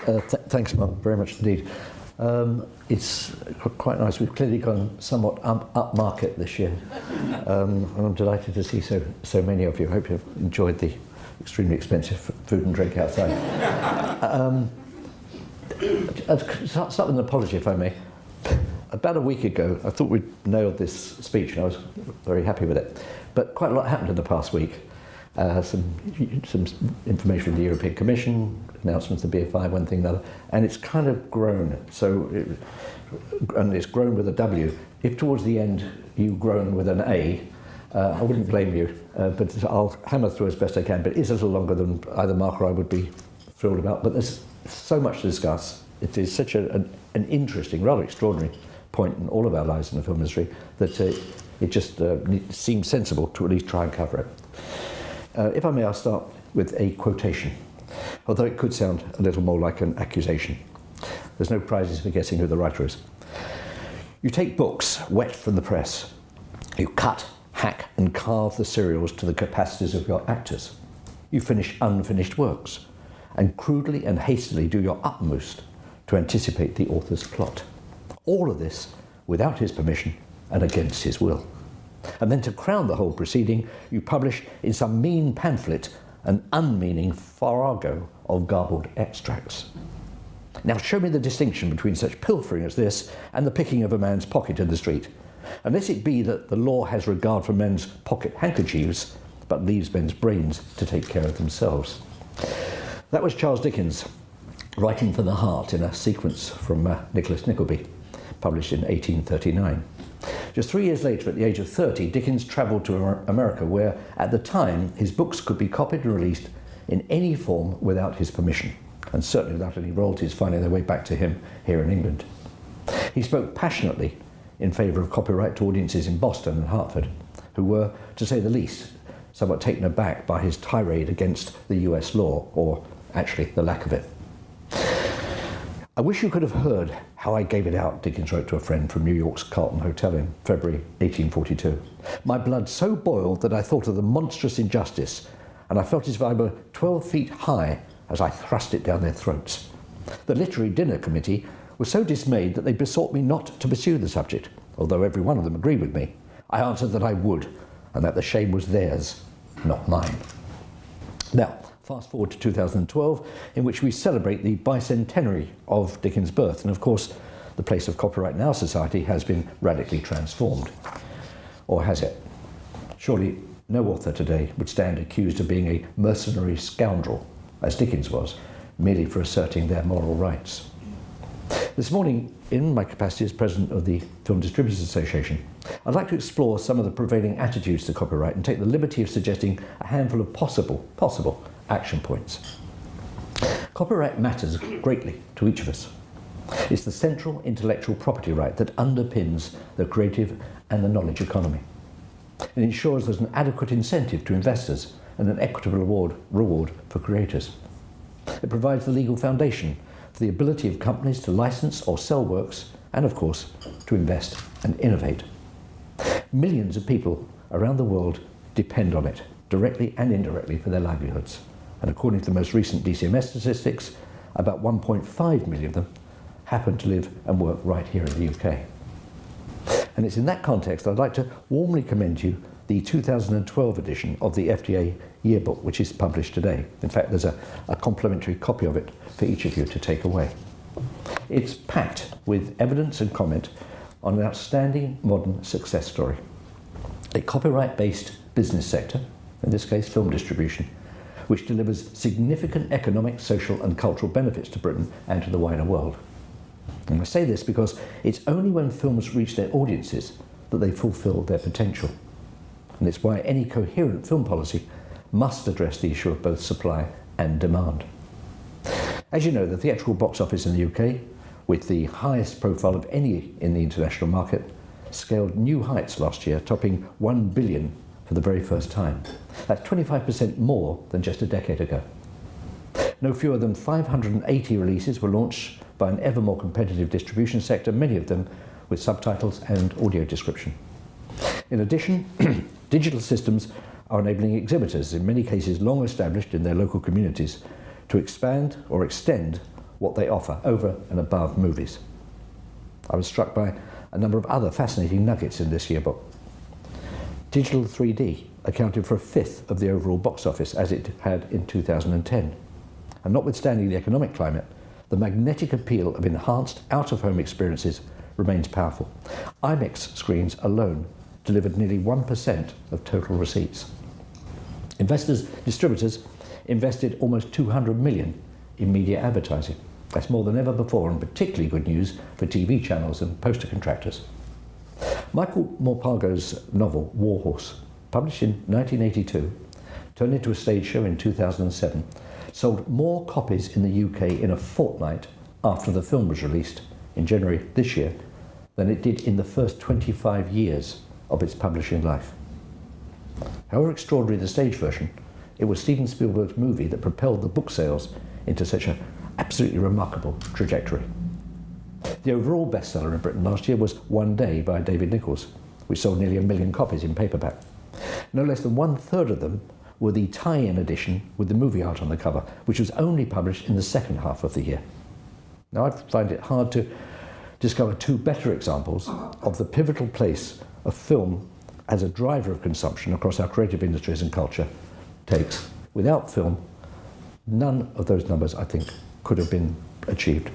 Thanks, Mark, very much indeed. It's quite nice. We've clearly gone somewhat upmarket this year. I'm delighted to see so many of you. I hope you've enjoyed the extremely expensive food and drink outside. I'll start with an apology, if I may. About a week ago, I thought we'd nailed this speech, and I was very happy with it. But quite a lot happened in the past week. Some information from the European Commission, announcements of BFI, one thing another, and it's kind of grown. And it's grown with a W. If towards the end you've grown with an A, I wouldn't blame you, but I'll hammer through as best I can. But it is a little longer than either Mark or I would be thrilled about. But there's so much to discuss. It is such an interesting, rather extraordinary point in all of our lives in the film industry that it just seems sensible to at least try and cover it. If I may, I'll start with a quotation, although it could sound a little more like an accusation. There's no prizes for guessing who the writer is. You take books wet from the press. You cut, hack and carve the serials to the capacities of your actors. You finish unfinished works and crudely and hastily do your utmost to anticipate the author's plot. All of this without his permission and against his will. And then to crown the whole proceeding, you publish in some mean pamphlet an unmeaning farrago of garbled extracts. Now show me the distinction between such pilfering as this and the picking of a man's pocket in the street, unless it be that the law has regard for men's pocket handkerchiefs, but leaves men's brains to take care of themselves. That was Charles Dickens, writing from the heart in a sequence from Nicholas Nickleby, published in 1839. Just 3 years later, at the age of 30, Dickens travelled to America, where, at the time, his books could be copied and released in any form without his permission, and certainly without any royalties finding their way back to him here in England. He spoke passionately in favour of copyright to audiences in Boston and Hartford, who were, to say the least, somewhat taken aback by his tirade against the US law, or actually the lack of it. I wish you could have heard how I gave it out, Dickens wrote to a friend from New York's Carlton Hotel in February 1842. My blood so boiled that I thought of the monstrous injustice, and I felt as if I were 12 feet high as I thrust it down their throats. The Literary Dinner Committee was so dismayed that they besought me not to pursue the subject, although every one of them agreed with me. I answered that I would, and that the shame was theirs, not mine. Now, fast forward to 2012, in which we celebrate the bicentenary of Dickens' birth, and of course, the place of copyright in our society has been radically transformed. Or has it? Surely no author today would stand accused of being a mercenary scoundrel, as Dickens was, merely for asserting their moral rights. This morning, in my capacity as president of the Film Distributors Association, I'd like to explore some of the prevailing attitudes to copyright and take the liberty of suggesting a handful of possible action points. Copyright matters greatly to each of us. It's the central intellectual property right that underpins the creative and the knowledge economy. It ensures there's an adequate incentive to investors and an equitable reward for creators. It provides the legal foundation for the ability of companies to license or sell works and, of course, to invest and innovate. Millions of people around the world depend on it, directly and indirectly, for their livelihoods. And according to the most recent DCMS statistics, about 1.5 million of them happen to live and work right here in the UK. And it's in that context I'd like to warmly commend you the 2012 edition of the FDA Yearbook, which is published today. In fact, there's a complimentary copy of it for each of you to take away. It's packed with evidence and comment on an outstanding modern success story. A copyright-based business sector, in this case film distribution, which delivers significant economic, social and cultural benefits to Britain and to the wider world. And I say this because it's only when films reach their audiences that they fulfil their potential. And it's why any coherent film policy must address the issue of both supply and demand. As you know, the theatrical box office in the UK, with the highest profile of any in the international market, scaled new heights last year, topping 1 billion for the very first time. That's 25% more than just a decade ago. No fewer than 580 releases were launched by an ever more competitive distribution sector, many of them with subtitles and audio description. In addition, digital systems are enabling exhibitors, in many cases long established in their local communities, to expand or extend what they offer over and above movies. I was struck by a number of other fascinating nuggets in this yearbook. Digital 3D accounted for a fifth of the overall box office as it had in 2010. And notwithstanding the economic climate, the magnetic appeal of enhanced out-of-home experiences remains powerful. IMAX screens alone delivered nearly 1% of total receipts. Distributors invested almost 200 million in media advertising. That's more than ever before, and particularly good news for TV channels and poster contractors. Michael Morpurgo's novel War Horse, published in 1982, turned into a stage show in 2007, sold more copies in the UK in a fortnight after the film was released in January this year than it did in the first 25 years of its publishing life. However extraordinary the stage version, it was Steven Spielberg's movie that propelled the book sales into such an absolutely remarkable trajectory. The overall bestseller in Britain last year was One Day by David Nicholls, which sold nearly 1 million copies in paperback. No less than 1/3 of them were the tie-in edition with the movie art on the cover, which was only published in the second half of the year. Now, I find it hard to discover two better examples of the pivotal place of film as a driver of consumption across our creative industries and culture takes. Without film, none of those numbers, I think, could have been achieved.